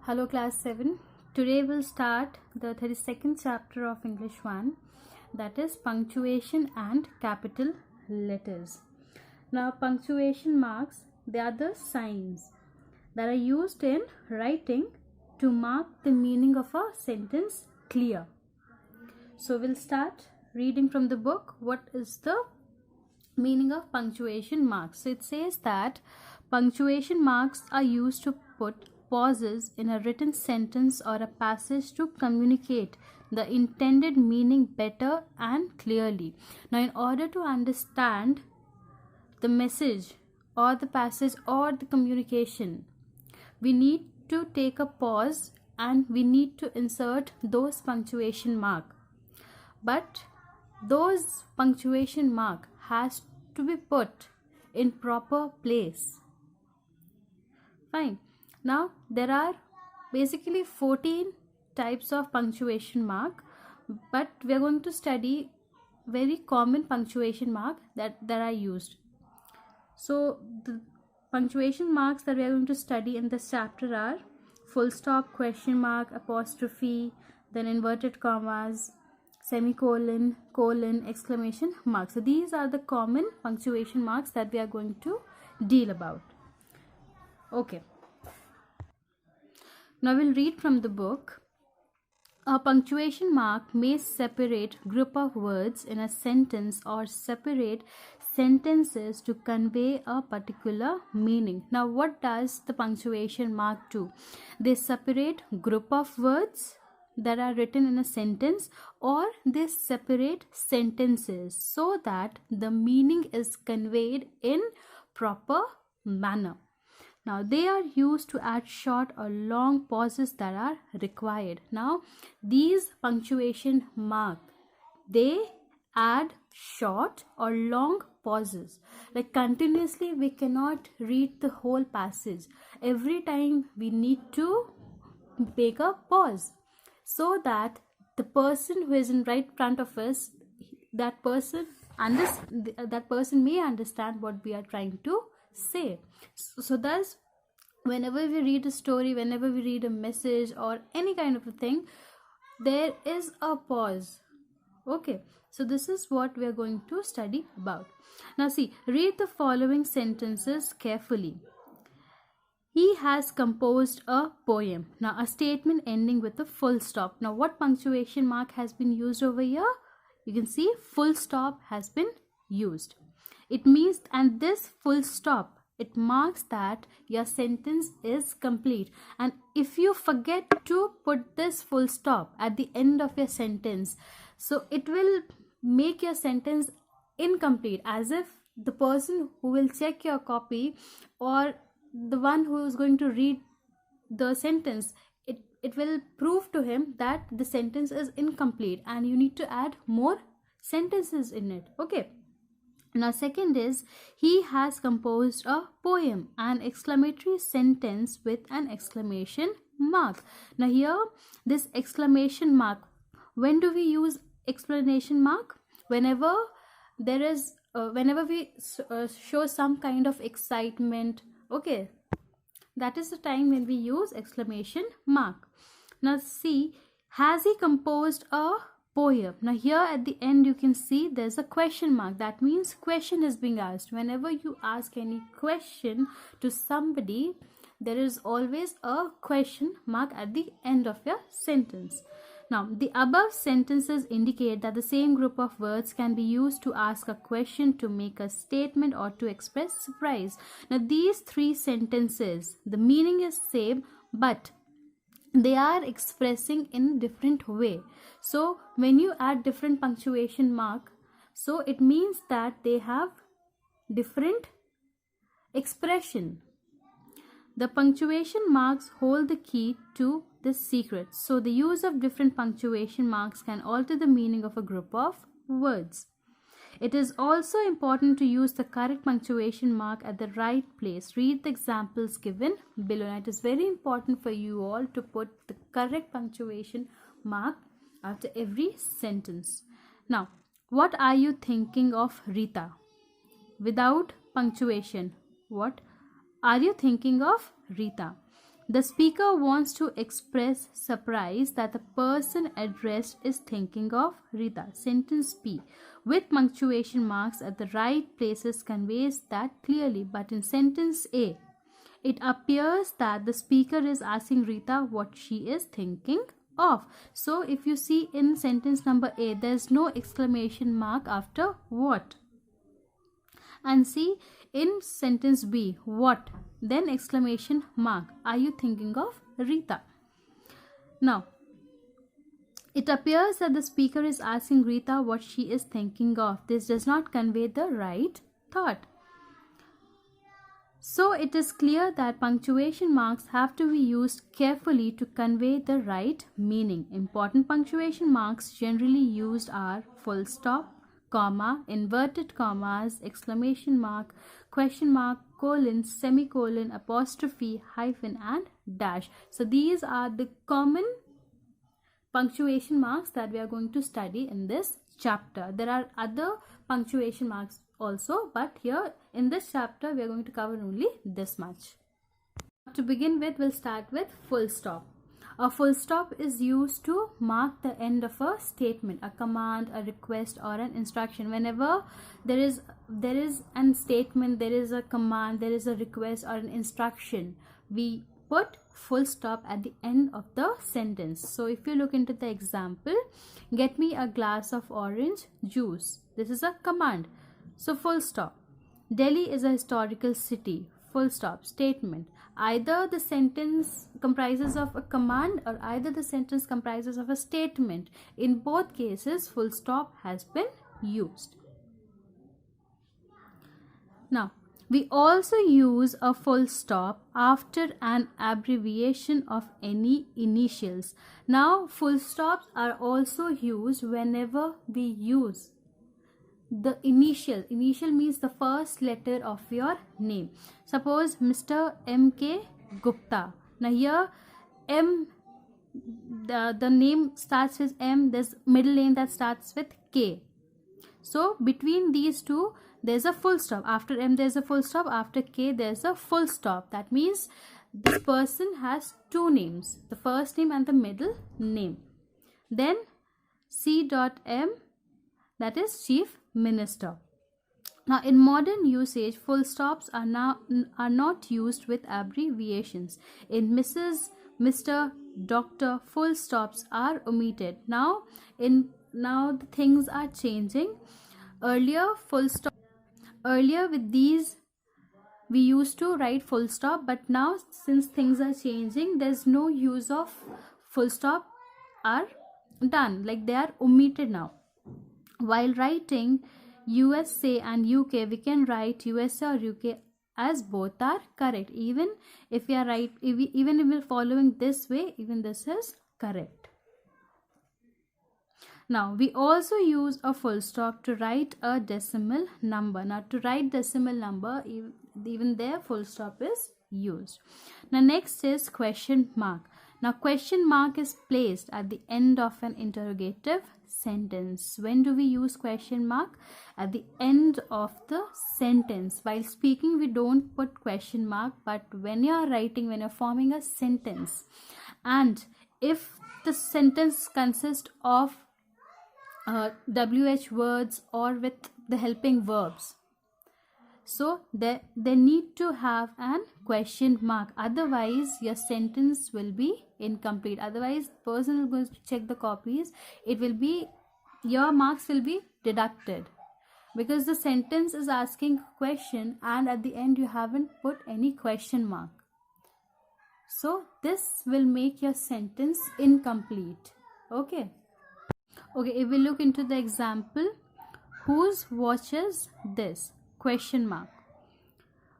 Hello class 7. Today we'll start the 32nd chapter of English 1, that is punctuation and capital letters. Now punctuation marks, they are the signs that are used in writing to mark the meaning of a sentence clear. So we'll start reading from the book. What is the meaning of punctuation marks? So it says that punctuation marks are used to put pauses in a written sentence or a passage to communicate the intended meaning better and clearly. Now, in order to understand the message or the passage or the communication, we need to take a pause and we need to insert those punctuation mark. But those punctuation mark has to be put in proper place. Fine. Now there are basically 14 types of punctuation mark, but we are going to study very common punctuation mark that are used. So the punctuation marks that we are going to study in this chapter are full stop, question mark, apostrophe, then inverted commas, semicolon, colon, exclamation mark. So these are the common punctuation marks that we are going to deal about. Okay. Now we'll read from the book. A punctuation mark may separate group of words in a sentence or separate sentences to convey a particular meaning. Now what does the punctuation mark do? They separate group of words that are written in a sentence or they separate sentences so that the meaning is conveyed in proper manner. Now they are used to add short or long pauses that are required. Now these punctuation mark, they add short or long pauses. Like continuously we cannot read the whole passage. Every time we need to make a pause so that the person who is in right front of us, that person may understand what we are trying to say. So thus whenever we read a story, whenever we read a message or any kind of a thing, there is a pause. Okay, so this is what we are going to study about. Now see, read the following sentences carefully. He has composed a poem. Now a statement ending with a full stop. Now what punctuation mark has been used over here? You can see full stop has been used. It means, and this full stop, it marks that your sentence is complete. And if you forget to put this full stop at the end of your sentence, so it will make your sentence incomplete, as if the person who will check your copy or the one who is going to read the sentence, it will prove to him that the sentence is incomplete and you need to add more sentences in it. Okay. Now second is, he has composed a poem, an exclamatory sentence with an exclamation mark. Now here this exclamation mark, when do we use exclamation mark? Whenever there is whenever we show some kind of excitement. Okay, that is the time when we use exclamation mark. Now see, has he composed a poem? Now here at the end you can see there's a question mark. That means question is being asked. Whenever you ask any question to somebody, there is always a question mark at the end of your sentence. Now the above sentences indicate that the same group of words can be used to ask a question, to make a statement, or to express surprise. Now these three sentences, the meaning is same, but they are expressing in different way. So when you add different punctuation mark, so it means that they have different expression. The punctuation marks hold the key to this secret. So the use of different punctuation marks can alter the meaning of a group of words. It is also important to use the correct punctuation mark at the right place. Read the examples given below. It is very important for you all to put the correct punctuation mark after every sentence. Now, what are you thinking of, Rita? Without punctuation, what are you thinking of, Rita? The speaker wants to express surprise that the person addressed is thinking of Rita. Sentence B with punctuation marks at the right places conveys that clearly, but in sentence A, it appears that the speaker is asking Rita what she is thinking of. So if you see in sentence number A, there's no exclamation mark after what. And see in sentence B, what, then exclamation mark. Are you thinking of Rita? Now, it appears that the speaker is asking Rita what she is thinking of. This does not convey the right thought. So it is clear that punctuation marks have to be used carefully to convey the right meaning. Important punctuation marks generally used are full stop, comma, inverted commas, exclamation mark, question mark, colon, semicolon, apostrophe, hyphen and dash. So these are the common punctuation marks that we are going to study in this chapter. There are other punctuation marks also, but here in this chapter we are going to cover only this much. To begin with, we'll start with full stop. A full stop is used to mark the end of a statement, a command, a request or an instruction. Whenever there is an statement, there is a command, there is a request or an instruction, we put full stop at the end of the sentence. So if you look into the example, get me a glass of orange juice. This is a command. So full stop. Delhi is a historical city. Full stop. Statement. Either the sentence comprises of a command or either the sentence comprises of a statement. In both cases, full stop has been used. Now, we also use a full stop after an abbreviation of any initials. Now, full stops are also used whenever we use the initial. Initial means the first letter of your name. Suppose Mr. M.K. Gupta. Now here M, the name starts with M, there's middle name that starts with K. So between these two there's a full stop. After M there's a full stop, after K there's a full stop. That means this person has two names, the first name and the middle name. Then C.M, that is Chief Minister. Now in modern usage, full stops are not used with abbreviations. In Mrs., Mr., Doctor, full stops are omitted. Now the things are changing. Earlier with these we used to write full stop, but now since things are changing, there's no use of full stop are done, like they are omitted now. While writing USA and UK, we can write USA or UK as both are correct. Even if we are even if we're following this way, even this is correct. Now we also use a full stop to write a decimal number. Now to write decimal number, even there full stop is used. Now next is question mark. Now question mark is placed at the end of an interrogative sentence. When do we use question mark? At the end of the sentence. While speaking we don't put question mark, but when you are writing, when you're forming a sentence, and if the sentence consists of WH words or with the helping verbs, so they need to have an question mark, otherwise your sentence will be incomplete. Otherwise the person who goes to check the copies, it will be, your marks will be deducted, because the sentence is asking question and at the end you haven't put any question mark. So this will make your sentence incomplete. Okay, if we look into the example, whose watch is this? Question mark.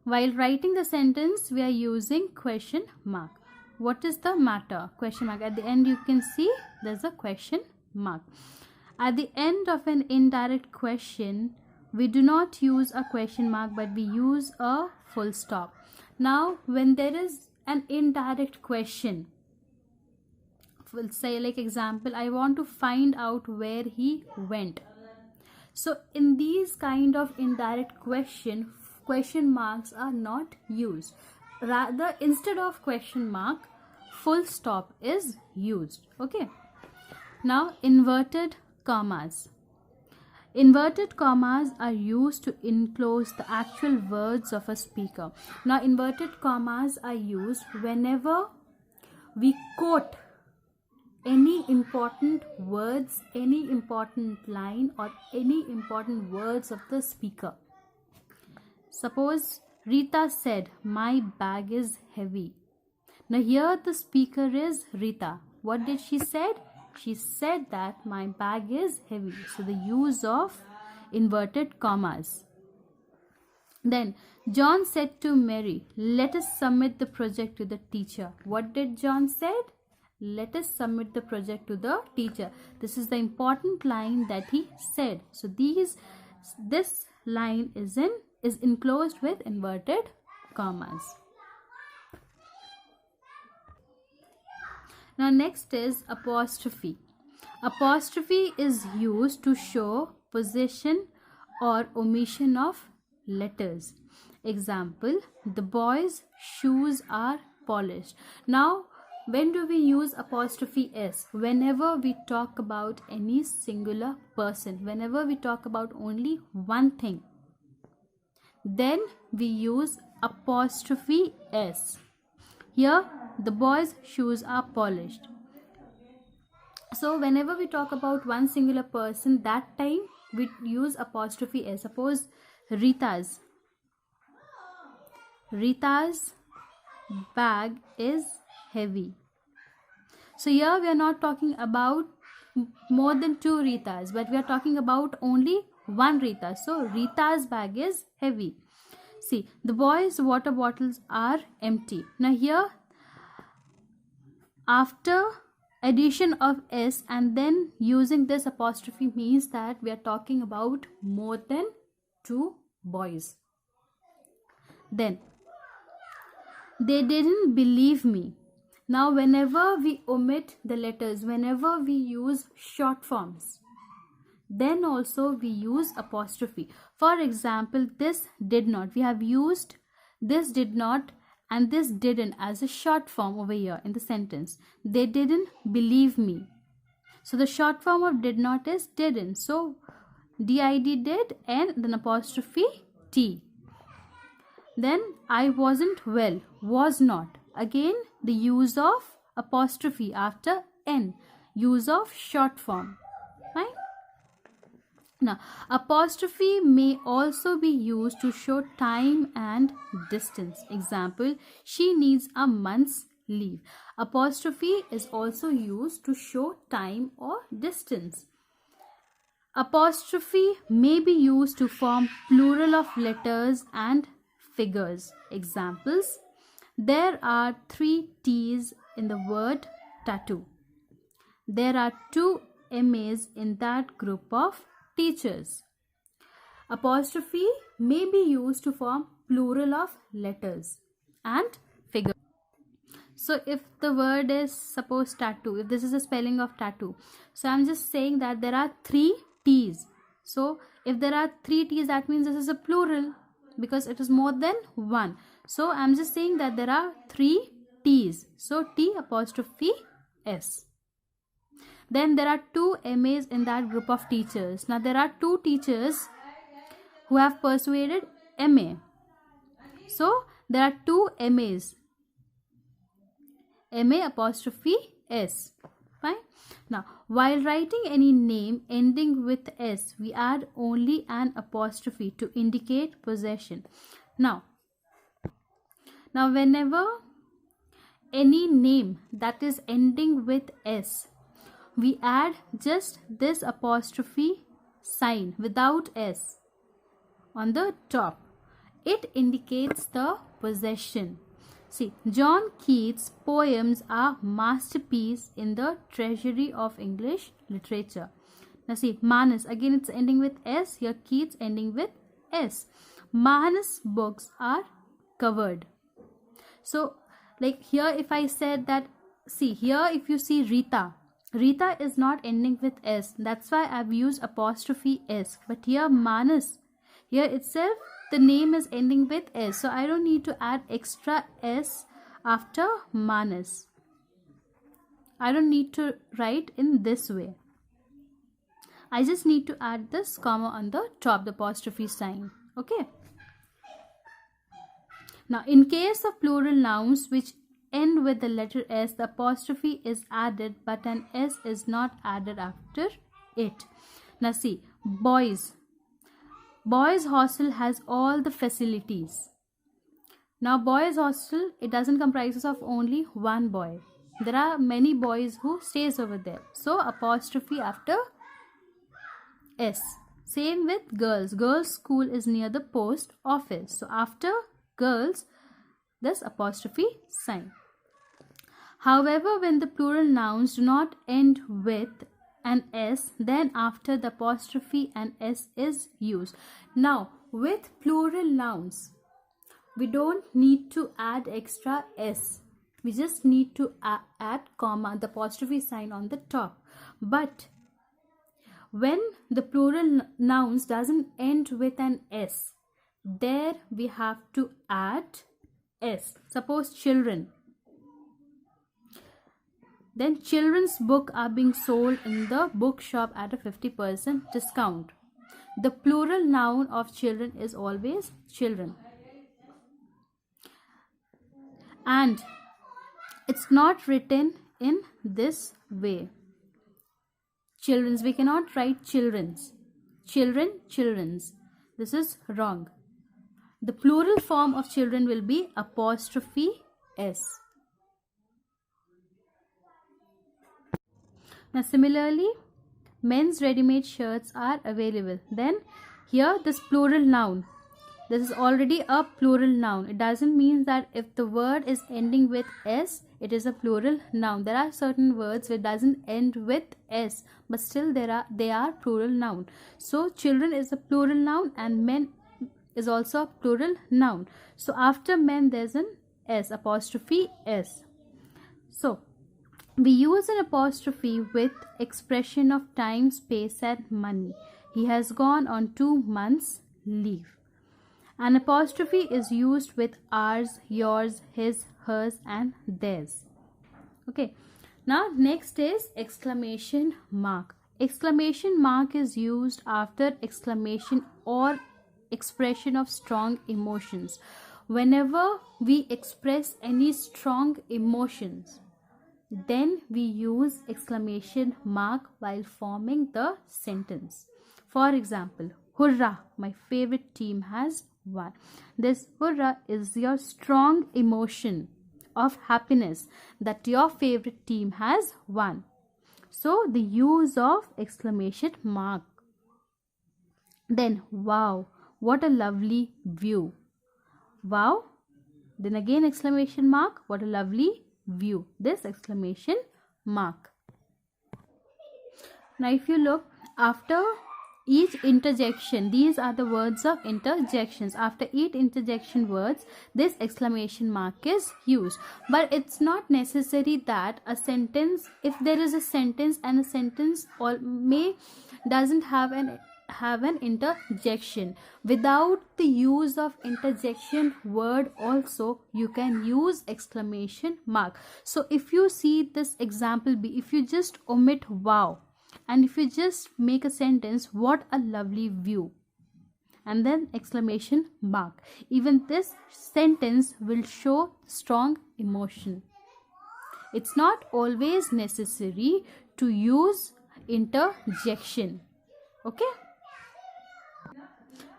While writing the sentence we are using question mark. What is the matter? Question mark. At the end you can see there's a question mark. At the end of an indirect question we do not use a question mark, but we use a full stop. Now when there is an indirect question, we'll say like example, I want to find out where he went. So in these kind of indirect question marks are not used. rather instead of question mark, full stop is used. Okay. Now inverted commas. Inverted commas are used to enclose the actual words of a speaker. Now inverted commas are used whenever we quote any important words, any important line, or any important words of the speaker. Suppose Rita said, "My bag is heavy." Now here the speaker is Rita. What did she said? She said that my bag is heavy. So the use of inverted commas. Then John said to Mary, "Let us submit the project to the teacher." What did John said? Let us submit the project to the teacher. This is the important line that he said. So this line is enclosed with inverted commas. Now next is apostrophe. Apostrophe is used to show possession or omission of letters. Example, the boy's shoes are polished. Now when do we use apostrophe s? Whenever we talk about any singular person, whenever we talk about only one thing, then we use apostrophe s. Here the boy's shoes are polished. So whenever we talk about one singular person, that time we use apostrophe s. Suppose Rita's bag is heavy. So here we are not talking about more than two Ritas, but we are talking about only one Rita. So Rita's bag is heavy. See, the boys' water bottles are empty. Now here, after addition of s and then using this apostrophe means that we are talking about more than two boys. Then, they didn't believe me. Now whenever we omit the letters, whenever we use short forms, then also we use apostrophe. For example, this did not. We have used this did not and this didn't as a short form over here in the sentence. They didn't believe me. So the short form of did not is didn't. So did did and then apostrophe t. Then I wasn't well, was not. Again the use of apostrophe after n, use of short form. Right? Now apostrophe may also be used to show time and distance. Example, she needs a month's leave. Apostrophe is also used to show time or distance. Apostrophe may be used to form plural of letters and figures. Examples, there are 3 T's in the word tattoo. There are 2 MAs in that group of teachers. Apostrophe may be used to form plural of letters and figures. So if the word is suppose tattoo, if this is a spelling of tattoo, so I'm just saying that there are 3 T's. So if there are 3 T's, that means this is a plural because it is more than one. So I'm just saying that there are 3 T's. So T apostrophe S. Then there are 2 MAs in that group of teachers. Now there are 2 teachers who have persuaded MA. So there are 2 MAs. MA apostrophe S. Fine. Now while writing any name ending with S, we add only an apostrophe to indicate possession. Now whenever any name that is ending with S, we add just this apostrophe sign without S on the top. It indicates the possession. See, John Keats' poems are masterpiece in the treasury of English literature. Now see, Manas, again it's ending with S, here Keats ending with S. Manas' books are covered. So like here if I said that, see here if you see Rita is not ending with S. That's why I've used apostrophe S. But here Manas, here itself the name is ending with S, so I don't need to add extra S after Manas. I don't need to write in this way. I just need to add this comma on the top, the apostrophe sign. Okay. Now, in case of plural nouns which end with the letter S, the apostrophe is added, but an S is not added after it. Now see, boys. Boys hostel has all the facilities. Now boys hostel, it doesn't comprise of only one boy. There are many boys who stays over there. So apostrophe after S. Same with girls. Girls school is near the post office. So after girls, this apostrophe sign. However, when the plural nouns do not end with an S, then after the apostrophe an S is used. Now, with plural nouns, we don't need to add extra S. We just need to add comma, the apostrophe sign on the top. But when the plural nouns doesn't end with an S, there we have to add S. Suppose children. Then children's book are being sold in the bookshop at a 50% discount. The plural noun of children is always children. And it's not written in this way. Children's, we cannot write children's. Children, children's. This is wrong. The plural form of children will be apostrophe S. Now similarly, men's ready-made shirts are available. Then here this plural noun. This is already a plural noun. It doesn't mean that if the word is ending with S, it is a plural noun. There are certain words which doesn't end with S, but still they are plural noun. So children is a plural noun and men is also a plural noun. So after men there's an S, apostrophe S. So we use an apostrophe with expression of time, space and money. He has gone on 2 months leave. An apostrophe is used with ours, yours, his, hers and theirs. Okay. Now next is exclamation mark. Exclamation mark is used after exclamation or expression of strong emotions. Whenever we express any strong emotions, then we use exclamation mark while forming the sentence. For example, hurrah, my favorite team has won. This hurrah is your strong emotion of happiness that your favorite team has won. So the use of exclamation mark. Then wow, what a lovely view. Wow. Then again exclamation mark, what a lovely view. This exclamation mark. Now if you look, after each interjection, these are the words of interjections. After each interjection words, this exclamation mark is used. But it's not necessary that a sentence, if there is a sentence and a sentence doesn't have an interjection, without the use of interjection word also you can use exclamation mark. So if you see this example B, if you just omit wow and if you just make a sentence, what a lovely view, and then exclamation mark, even this sentence will show strong emotion. It's not always necessary to use interjection. Okay.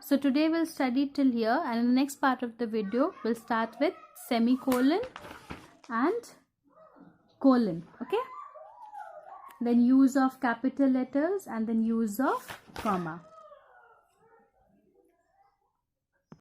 So today we'll study till here, and in the next part of the video we'll start with semicolon and colon. Okay. Then use of capital letters and then use of comma.